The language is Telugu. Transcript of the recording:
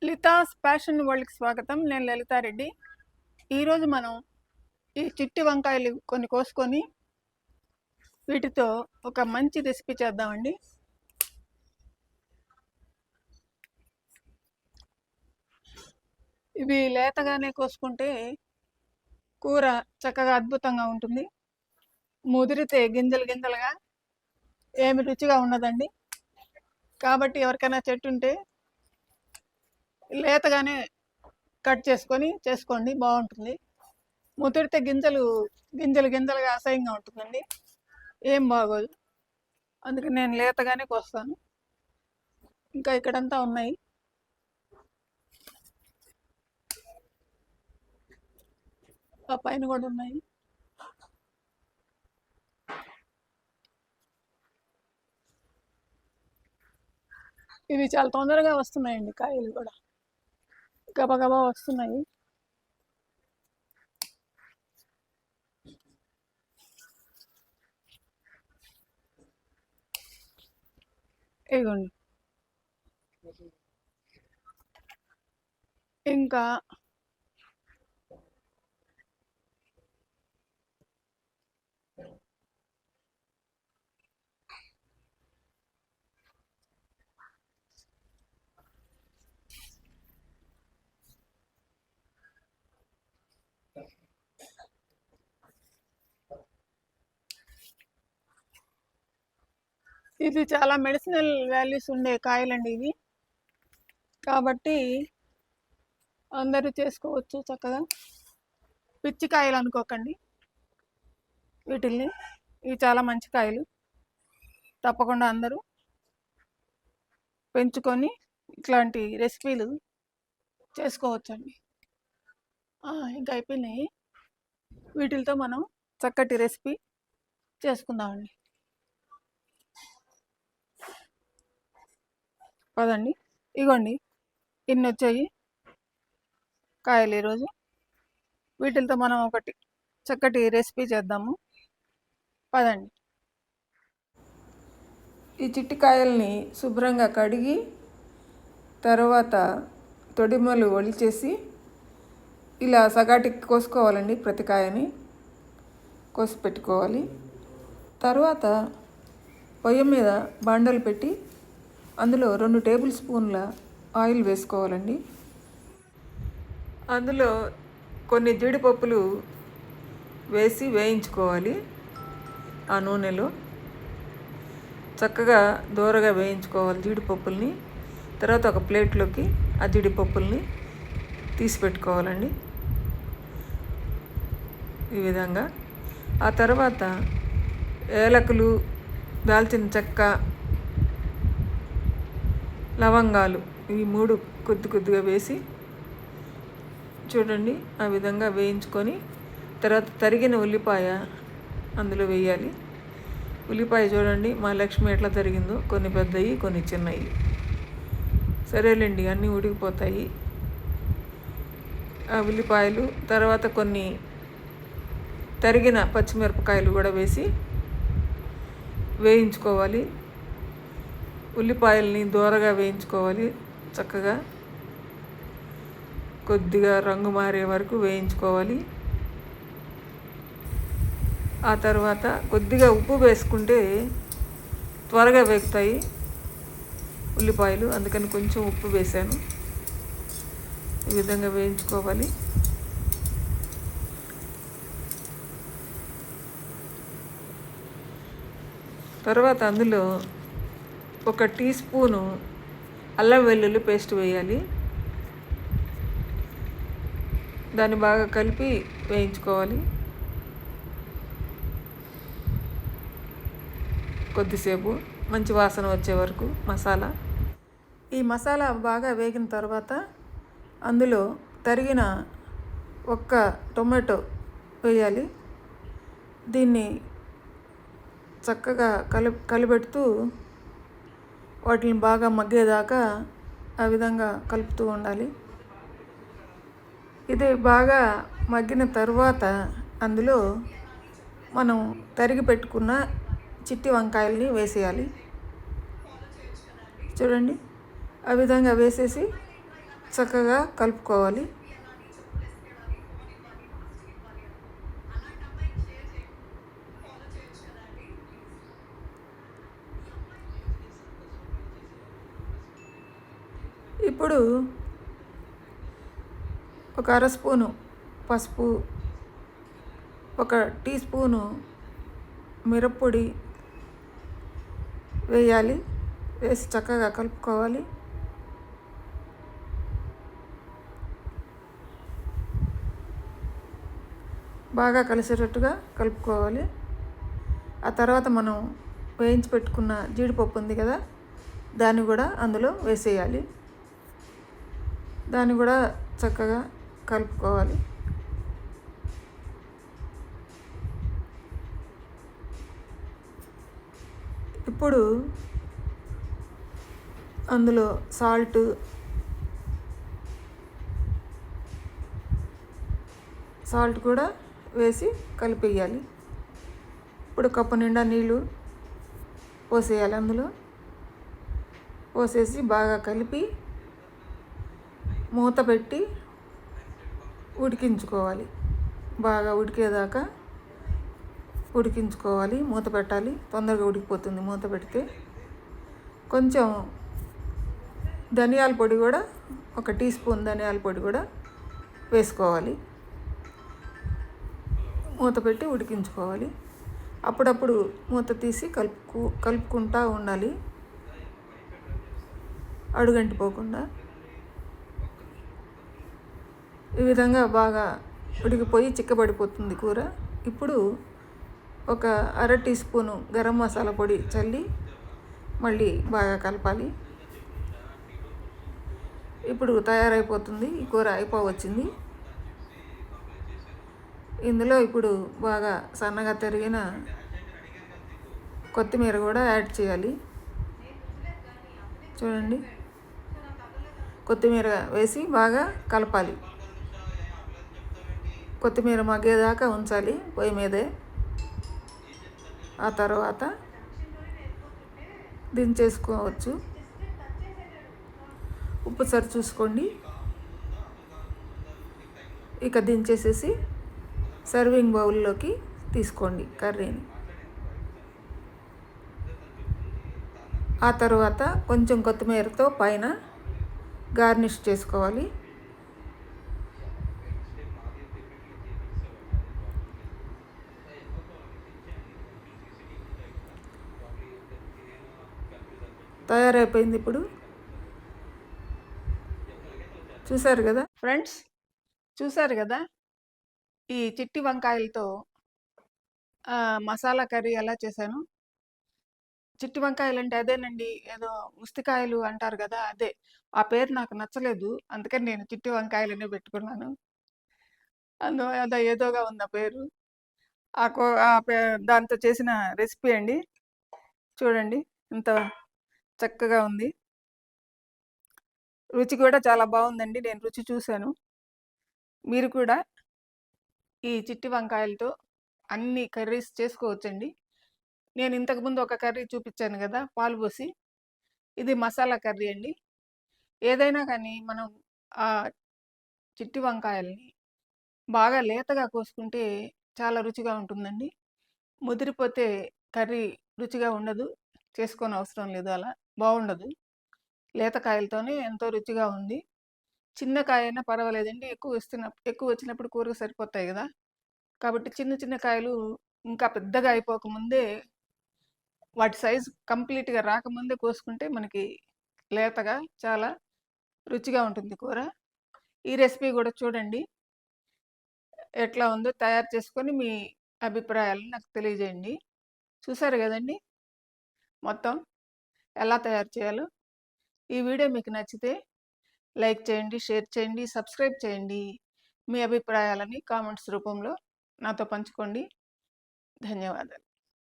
లితాస్ ప్యాషన్ వరల్డ్కి స్వాగతం. నేను లలితారెడ్డి. ఈరోజు మనం ఈ చిట్టి వంకాయలు కొన్ని కోసుకొని వీటితో ఒక మంచి రెసిపీ చేద్దామండి. ఇవి లేతగానే కోసుకుంటే కూర చక్కగా అద్భుతంగా ఉంటుంది. ముదిరితే గింజలు గింజలుగా ఏమి రుచిగా ఉన్నదండి. కాబట్టి ఎవరికైనా చెట్టు ఉంటే లేతగానే కట్ చేసుకొని చేసుకోండి, బాగుంటుంది. ముదిరితే గింజలుగా అసహ్యంగా ఉంటుందండి, ఏం బాగోదు. అందుకే నేను లేతగానే కోస్తాను. ఇంకా ఇక్కడంతా ఉన్నాయి. ఆ పైన కూడా ఉన్నాయి. ఇవి చాలా తొందరగా వస్తున్నాయండి, కాయలు కూడా గబగబా వస్తున్నాయి. ఇదిగోండి. ఇంకా ఇది చాలా మెడిసినల్ వాల్యూస్ ఉండే కాయలండి ఇవి. కాబట్టి అందరూ చేసుకోవచ్చు చక్కగా. పిచ్చి కాయలు అనుకోకండి వీటిల్ని. ఇవి చాలా మంచి కాయలు. తప్పకుండా అందరూ పెంచుకొని ఇట్లాంటి రెసిపీలు చేసుకోవచ్చండి. ఇంకా అయిపోయినాయి. వీటితో మనం చక్కటి రెసిపీ చేసుకుందామండి. పదండి. ఇగోండి, ఇన్ని వచ్చాయి కాయలు ఈరోజు. వీటితో మనం ఒకటి చక్కటి రెసిపీ చేద్దాము. పదండి. ఈ చిట్టికాయల్ని శుభ్రంగా కడిగి తర్వాత తొడిమలు ఒలిచేసి ఇలా సగాటికి కోసుకోవాలండి. ప్రతి కాయని కోసి పెట్టుకోవాలి. తర్వాత పొయ్యి మీద బాండలు పెట్టి అందులో 2 టేబుల్ స్పూన్ల ఆయిల్ వేసుకోవాలండి. అందులో కొన్ని జీడిపప్పులు వేసి వేయించుకోవాలి. ఆ నూనెలో చక్కగా దూరగా వేయించుకోవాలి జీడిపప్పుల్ని. తర్వాత ఒక ప్లేట్లోకి ఆ జీడిపప్పుల్ని తీసి పెట్టుకోవాలండి ఈ విధంగా. ఆ తర్వాత ఏలకులు, దాల్చిన చెక్క, లవంగాలు ఈ 3 కొద్దిగా వేసి చూడండి ఆ విధంగా వేయించుకొని తర్వాత తరిగిన ఉల్లిపాయ అందులో వేయాలి. ఉల్లిపాయ చూడండి మా లక్ష్మి ఎట్లా తరిగిందో, కొన్ని పెద్దవి కొన్ని చిన్నవి. సరేలేండి, అన్నీ ఉడికిపోతాయి ఆ ఉల్లిపాయలు. తర్వాత కొన్ని తరిగిన పచ్చిమిరపకాయలు కూడా వేసి వేయించుకోవాలి. ఉల్లిపాయల్ని దూరగా వేయించుకోవాలి చక్కగా. కొద్దిగా రంగు మారే వరకు వేయించుకోవాలి. ఆ తర్వాత కొద్దిగా ఉప్పు వేసుకుంటే త్వరగా వేగుతాయి ఉల్లిపాయలు, అందుకని కొంచెం ఉప్పు వేసాను. ఈ విధంగా వేయించుకోవాలి. తర్వాత అందులో 1 టీ స్పూను అల్లం వెల్లుల్లి పేస్ట్ వేయాలి. దాన్ని బాగా కలిపి వేయించుకోవాలి కొద్దిసేపు, మంచి వాసన వచ్చే వరకు మసాలా. ఈ మసాలా బాగా వేగిన తర్వాత అందులో తరిగిన 1 టొమాటో వేయాలి. దీన్ని చక్కగా కలిపెడుతూ వాటిని బాగా మగ్గేదాకా ఆ విధంగా కలుపుతూ ఉండాలి. ఇది బాగా మగ్గిన తర్వాత అందులో మనం తరిగి పెట్టుకున్న చిట్టి వంకాయల్ని వేసేయాలి. చూడండి ఆ విధంగా వేసేసి చక్కగా కలుపుకోవాలి. ఇప్పుడు ఒక అర స్పూను పసుపు, ఒక టీ స్పూను మిరప్పొడి వేయాలి. వేసి చక్కగా కలుపుకోవాలి. బాగా కలిసేటట్టుగా కలుపుకోవాలి. ఆ తర్వాత మనం వేయించి పెట్టుకున్న జీడిపప్పు ఉంది కదా, దాన్ని కూడా అందులో వేసేయాలి. దాన్ని కూడా చక్కగా కలుపుకోవాలి. ఇప్పుడు అందులో సాల్ట్ కూడా వేసి కలిపేయాలి. ఇప్పుడు కప్పు నిండా నీళ్ళు పోసేయాలి. అందులో పోసేసి బాగా కలిపి మూత పెట్టి ఉడికించుకోవాలి. బాగా ఉడికేదాకా ఉడికించుకోవాలి. మూత పెట్టాలి. తొందరగా ఉడికిపోతుంది మూత పెడితే. కొంచెం ధనియాల పొడి కూడా, ఒక టీ స్పూన్ ధనియాల పొడి కూడా వేసుకోవాలి. మూత పెట్టి ఉడికించుకోవాలి. అప్పుడప్పుడు మూత తీసి కలుపుకుంటూ ఉండాలి, అడుగంటిపోకుండా. ఈ విధంగా బాగా ఉడికిపోయి చిక్కబడిపోతుంది కూర. ఇప్పుడు ఒక అర టీ స్పూను గరం మసాలా పొడి చల్లి మళ్ళీ బాగా కలపాలి. ఇప్పుడు తయారైపోతుంది. ఈ కూర అయిపోవచ్చింది. ఇందులో ఇప్పుడు బాగా సన్నగా తరిగిన కొత్తిమీర కూడా యాడ్ చేయాలి. చూడండి, కొత్తిమీర వేసి బాగా కలపాలి. కొత్తిమీర మగ్గేదాకా ఉంచాలి పొయ్యి మీదే. ఆ తర్వాత దించేసుకోవచ్చు. ఉప్పు సరి చూసుకోండి. ఇక దించేసేసి సర్వింగ్ బౌల్లోకి తీసుకోండి కర్రీని. ఆ తర్వాత కొంచెం కొత్తిమీరతో పైన గార్నిష్ చేసుకోవాలి. తయారైపోయింది. ఇప్పుడు చూసారు కదా ఫ్రెండ్స్, చూసారు కదా ఈ చిట్టి వంకాయలతో మసాలా కర్రీ ఎలా చేశాను. చిట్టి వంకాయలు అంటే అదేనండి, ఏదో ఉస్తికాయలు అంటారు కదా, అదే. ఆ పేరు నాకు నచ్చలేదు, అందుకని నేను చిట్టి వంకాయలనే పెట్టుకున్నాను. అదో ఏదోగా ఉంది ఆ పేరు. దాంతో చేసిన రెసిపీ అండి. చూడండి ఇంత చక్కగా ఉంది. రుచి కూడా చాలా బాగుందండి. నేను రుచి చూశాను. మీరు కూడా ఈ చిట్టి వంకాయలతో అన్ని కర్రీస్ చేసుకోవచ్చండి. నేను ఇంతకుముందు ఒక కర్రీ చూపించాను కదా, పాలు పోసి. ఇది మసాలా కర్రీ అండి. ఏదైనా కానీ మనం ఆ చిట్టి వంకాయల్ని బాగా లేతగా కోసుకుంటే చాలా రుచిగా ఉంటుందండి. ముదిరిపోతే కర్రీ రుచిగా ఉండదు, చేసుకొని అవసరం లేదు, అలా బాగుండదు. లేత కాయలతోనే ఎంతో రుచిగా ఉంది. చిన్న కాయ అయినా పర్వాలేదండి, ఎక్కువ వచ్చినప్పుడు కూరకు సరిపోతాయి కదా. కాబట్టి చిన్న చిన్న కాయలు ఇంకా పెద్దగా అయిపోకముందే, వాటి సైజు కంప్లీట్గా రాకముందే కోసుకుంటే మనకి లేతగా చాలా రుచిగా ఉంటుంది కూర. ఈ రెసిపీ కూడా చూడండి, ఎట్లా ఉందో తయారు చేసుకొని మీ అభిప్రాయాలను నాకు తెలియజేయండి. చూసారు కదండి మొత్తం ఎలా తయారు చేయాలో. ఈ వీడియో మీకు నచ్చితే లైక్ చేయండి, షేర్ చేయండి, సబ్స్క్రైబ్ చేయండి. మీ అభిప్రాయాలని కామెంట్స్ రూపంలో నాతో పంచుకోండి. ధన్యవాదాలు.